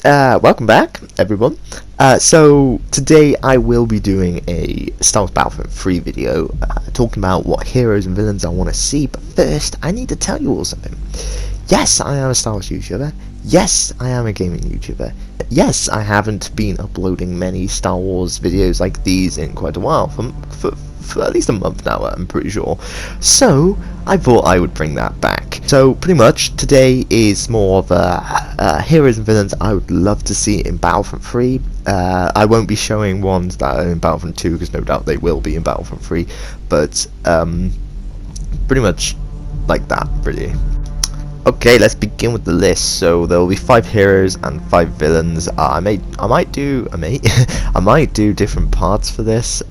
Welcome back, everyone. So today I will be doing a Star Wars Battlefront 3 video, talking about what heroes and villains I want to see. But first, I need to tell you all something. Yes, I am a Star Wars YouTuber. Yes, I am a gaming YouTuber. Yes, I haven't been uploading many Star Wars videos like these in quite a while, for at least a month now, I'm pretty sure. So I thought I would bring that back. So pretty much today is more of a heroes and villains I would love to see in Battlefront 3. I won't be showing ones that are in Battlefront 2 because no doubt they will be in Battlefront 3, but pretty much like that, really. Okay, let's begin with the list. So there will be 5 heroes and 5 villains. I might do different parts for this,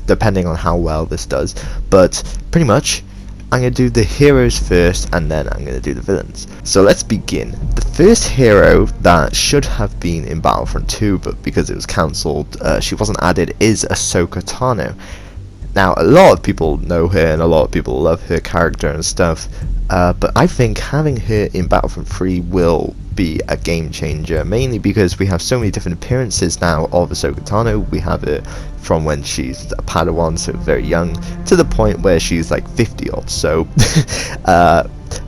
depending on how well this does. But pretty much, I'm gonna do the heroes first, and then I'm gonna do the villains. So let's begin. The first hero that should have been in Battlefront 2, but because it was cancelled, she wasn't added, is Ahsoka Tano. Now, a lot of people know her and a lot of people love her character and stuff, but I think having her in Battlefront 3 will be a game changer, mainly because we have so many different appearances now of Ahsoka Tano. We have her from when she's a Padawan, so very young, to the point where she's like 50 odd, so I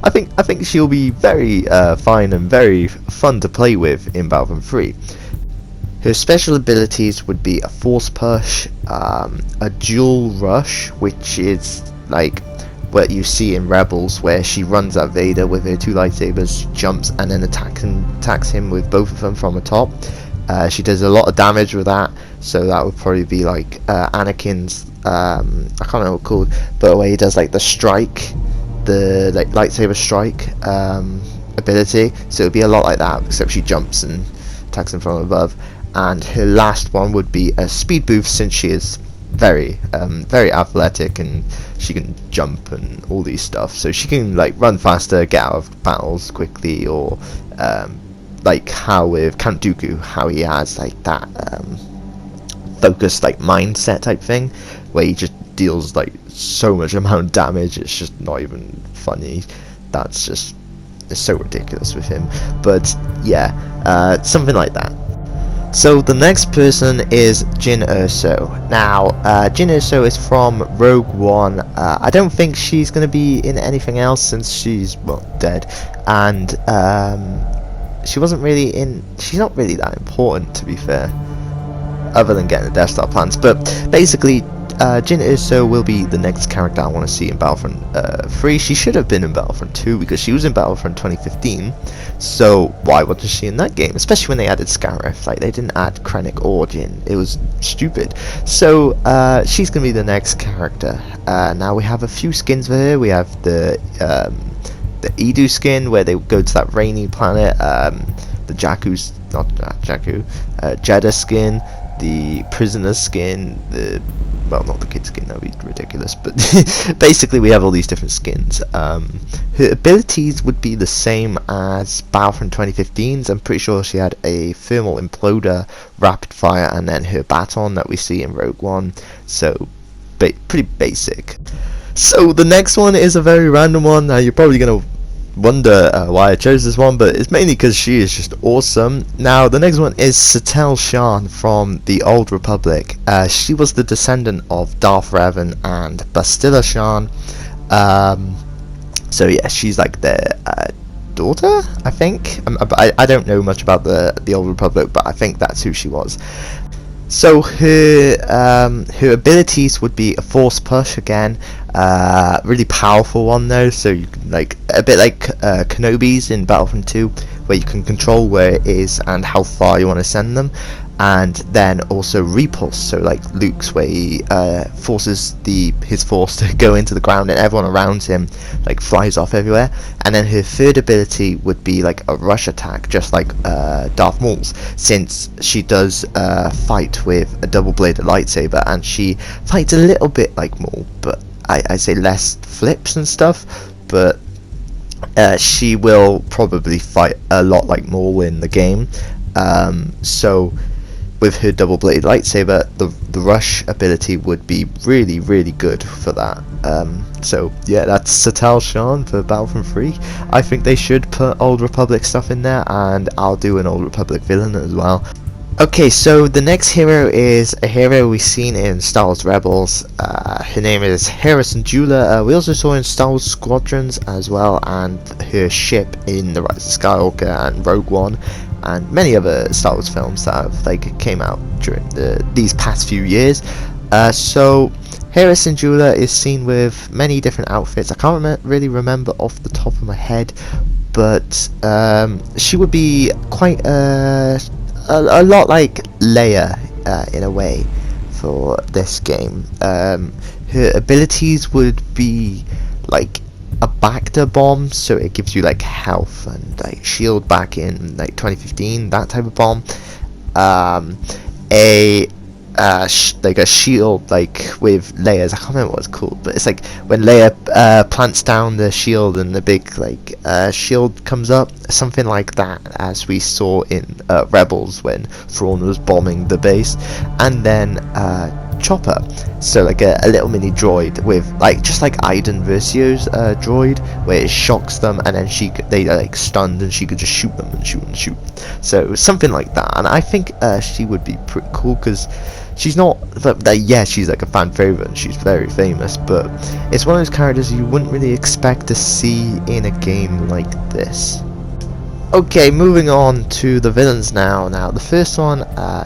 think she'll be very fine and very fun to play with in Battlefront 3. Her special abilities would be a force push, a dual rush, which is like what you see in Rebels, where she runs at Vader with her 2 lightsabers, jumps, and then attacks him with both of them from the top. She does a lot of damage with that, so that would probably be like Anakin's, I can't remember what it's called, but where he does like the strike, the like lightsaber strike ability, so it would be a lot like that, except she jumps and attacks him from above. And her last one would be a speed boost, since she is very athletic and she can jump and all these stuff, so she can like run faster, get out of battles quickly, or like how with Count Dooku, how he has like that focused like mindset type thing, where he just deals like so much amount of damage, it's just not even funny. It's so ridiculous with him. But yeah, something like that. So the next person is Jyn Erso. Now, Jyn Erso is from Rogue One. I don't think she's going to be in anything else since she's, well, dead. And she wasn't really in... She's not really that important, to be fair, other than getting the Death Star plans. But basically, Jyn Erso will be the next character I want to see in Battlefront 3. She should have been in Battlefront 2 because she was in Battlefront 2015. So why wasn't she in that game? Especially when they added Scarif. Like, they didn't add Krennic or Jyn. It was stupid. So she's gonna be the next character. Now we have a few skins for her. We have the Edu skin, where they go to that rainy planet. The Jakku's not Jakku, Jeddah skin. The prisoner skin, well, not the kid skin, that would be ridiculous, but basically we have all these different skins. Her abilities would be the same as Battlefront 2015's. I'm pretty sure she had a thermal imploder, rapid fire, and then her baton that we see in Rogue One, so pretty basic. So the next one is a very random one. Now you're probably going to wonder why I chose this one, but it's mainly because she is just awesome. Now the next one is Satele Shan from the Old Republic. She was the descendant of Darth Revan and Satele Shan. So yeah, she's like their daughter, I think. I don't know much about the Old Republic, but I think that's who she was. So her abilities would be a force push again, really powerful one though. So you can, like, a bit like Kenobi's in Battlefront 2, where you can control where it is and how far you want to send them. And then also repulse, so like Luke's, where he forces his force to go into the ground and everyone around him like flies off everywhere. And then her third ability would be like a rush attack, just like Darth Maul's, since she does fight with a double-bladed lightsaber, and she fights a little bit like Maul, but I say less flips and stuff, but she will probably fight a lot like Maul in the game. So with her double bladed lightsaber, the rush ability would be really, really good for that. So yeah, that's Satele Shan for Battlefront 3. I think they should put Old Republic stuff in there, and I'll do an Old Republic villain as well. Okay, so the next hero is a hero we've seen in Star Wars Rebels. Her name is Hera Syndulla. We also saw in Star Wars Squadrons as well, and her ship in The Rise of Skywalker and Rogue One, and many other Star Wars films that have came out during these past few years. So Hera Syndulla is seen with many different outfits. I can't really remember off the top of my head, but she would be quite a lot like Leia in a way for this game. Her abilities would be like a Bacta bomb, so it gives you like health and like shield back in like 2015, that type of bomb. Like a shield like with Leia's, I can't remember what it's called, but it's like when Leia plants down the shield and the big like shield comes up, something like that, as we saw in Rebels when Thrawn was bombing the base. And then Chopper, so like a little mini droid with like just like Iden Versio's droid, where it shocks them and then they are like stunned and she could just shoot them and shoot and shoot. So something like that, and I think she would be pretty cool because she's not, yeah, she's like a fan favorite and she's very famous, but it's one of those characters you wouldn't really expect to see in a game like this. Okay, moving on to the villains now. Now, the first one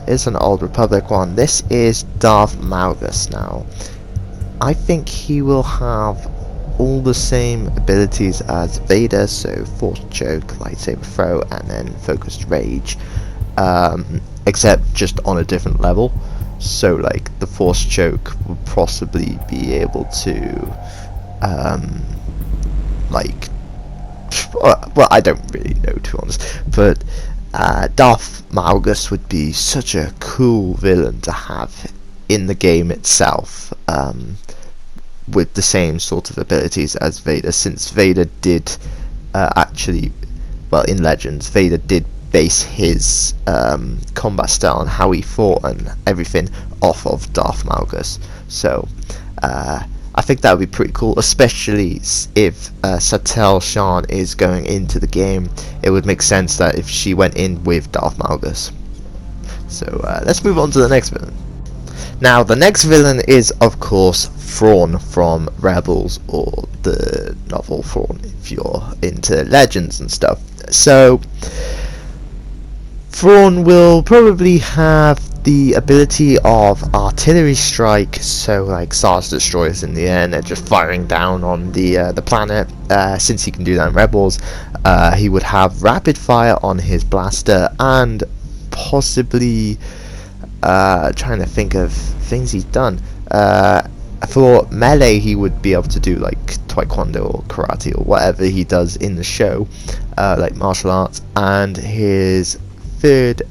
is an Old Republic one. This is Darth Malgus. Now, I think he will have all the same abilities as Vader, so Force Choke, Lightsaber Throw, and then Focused Rage, except just on a different level. So, like, the Force Choke would possibly be able to, well, I don't really know, to be honest, but Darth Malgus would be such a cool villain to have in the game itself, with the same sort of abilities as Vader, since Vader did actually, well, in Legends, Vader did base his combat style and how he fought and everything off of Darth Malgus. So I think that would be pretty cool, especially if Satele Shan is going into the game. It would make sense that if she went in with Darth Malgus. So let's move on to the next villain. Now, the next villain is, of course, Thrawn from Rebels, or the novel Thrawn if you're into Legends and stuff. So Thrawn will probably have the ability of artillery strike, so like Stars Destroyers in the air, and they're just firing down on the planet. Since he can do that in Rebels, he would have rapid fire on his blaster, and possibly trying to think of things he's done. For melee, he would be able to do like taekwondo or karate or whatever he does in the show, like martial arts. And his third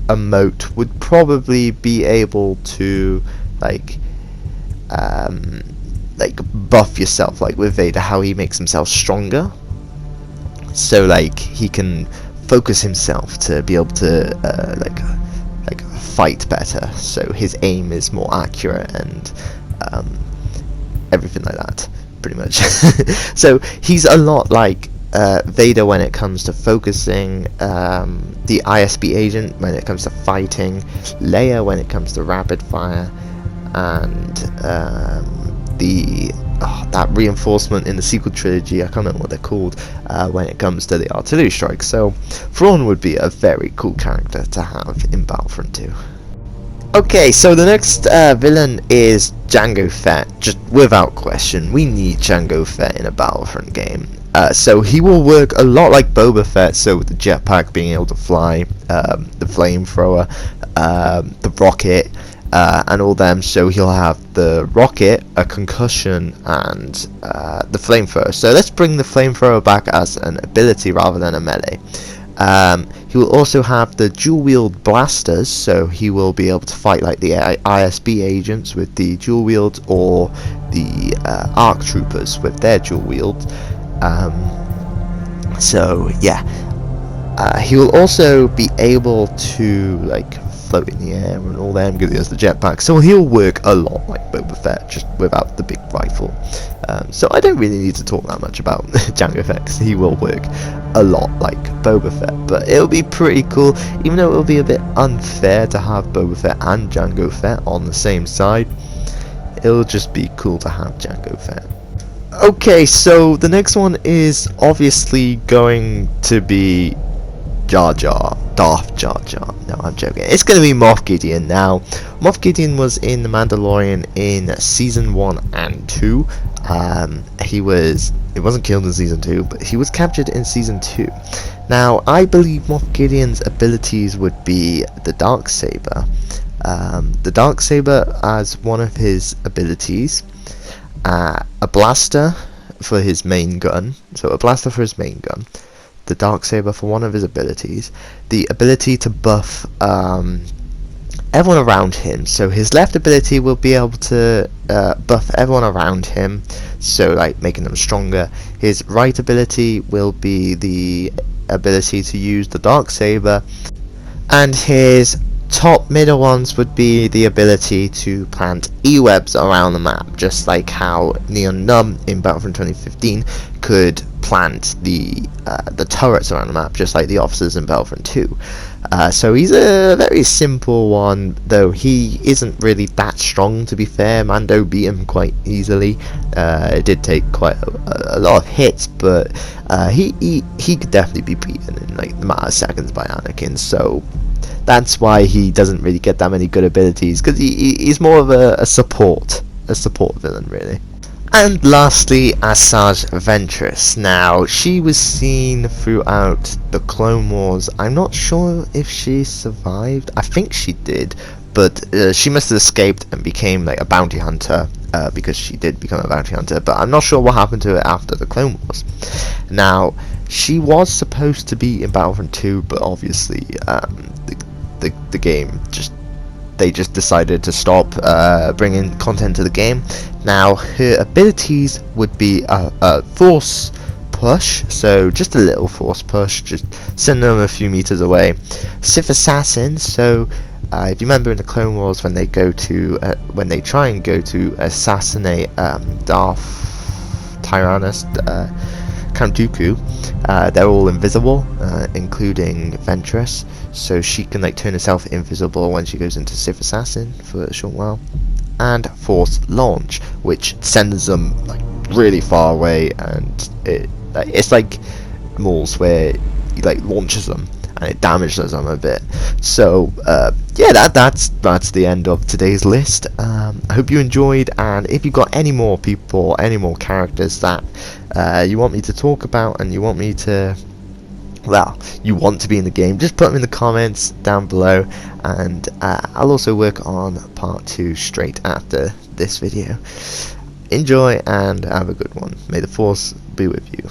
emote would probably be able to like buff yourself, like with Vader, how he makes himself stronger. So like he can focus himself to be able to like fight better, so his aim is more accurate and everything like that, pretty much. So he's a lot like Vader when it comes to focusing, the ISB agent when it comes to fighting, Leia when it comes to rapid fire, and that reinforcement in the sequel trilogy, I can't remember what they're called, when it comes to the artillery strike. So Thrawn would be a very cool character to have in Battlefront 2. Okay, so the next villain is Jango Fett. Just without question, we need Jango Fett in a Battlefront game. So he will work a lot like Boba Fett, so with the jetpack, being able to fly, the flamethrower, the rocket, and all them. So he'll have the rocket, a concussion, and the flamethrower. So let's bring the flamethrower back as an ability rather than a melee. He will also have the dual wield blasters, so he will be able to fight like the ISB agents with the dual wield, or the ARC troopers with their dual wield. So yeah, he will also be able to like float in the air and all them, because he has the jetpack. So he'll work a lot like Boba Fett, just without the big rifle. So I don't really need to talk that much about Jango Fett, 'cause he will work a lot like Boba Fett. But it'll be pretty cool, even though it'll be a bit unfair to have Boba Fett and Jango Fett on the same side. It'll just be cool to have Jango Fett. Okay, so the next one is obviously going to be Darth Jar Jar. No, I'm joking. It's going to be Moff Gideon now. Moff Gideon was in The Mandalorian in season 1 and 2. He wasn't killed in season 2, but he was captured in season 2. Now, I believe Moff Gideon's abilities would be the Darksaber. The Darksaber as one of his abilities. A blaster for his main gun, the Darksaber for one of his abilities, the ability to buff everyone around him. So his left ability will be able to buff everyone around him, so like making them stronger. His right ability will be the ability to use the Darksaber, and his top middle ones would be the ability to plant E-webs around the map, just like how Neon Numb in Battlefront 2015 could plant the turrets around the map, just like the officers in Battlefront 2. So he's a very simple one, though he isn't really that strong, to be fair. Mando beat him quite easily. It did take quite a lot of hits, but he could definitely be beaten in like a matter of seconds by Anakin. So that's why he doesn't really get that many good abilities, because he's more of a support villain, really. And lastly, Asajj Ventress. Now, she was seen throughout the Clone Wars. I'm not sure if she survived. I think she did, but she must have escaped and became like a bounty hunter, because she did become a bounty hunter, but I'm not sure what happened to her after the Clone Wars. Now, she was supposed to be in Battlefront 2, but obviously the game they just decided to stop bringing content to the game. Now, her abilities would be a force push, so just a little force push, just send them a few meters away. Sith Assassin, so if you remember in the Clone Wars when they try and go to assassinate Darth Tyrannus, Count Dooku, they're all invisible, including Ventress, so she can like turn herself invisible when she goes into Sith Assassin for a short while. And Force Launch, which sends them like really far away, and it's like Maul's, where he like launches them and it damages them a bit. So yeah, that's the end of today's list. I hope you enjoyed, and if you've got any more people, any more characters that you want me to talk about, and you want me to, well, you want to be in the game, just put them in the comments down below, and I'll also work on part 2 straight after this video. Enjoy and have a good one. May the Force be with you.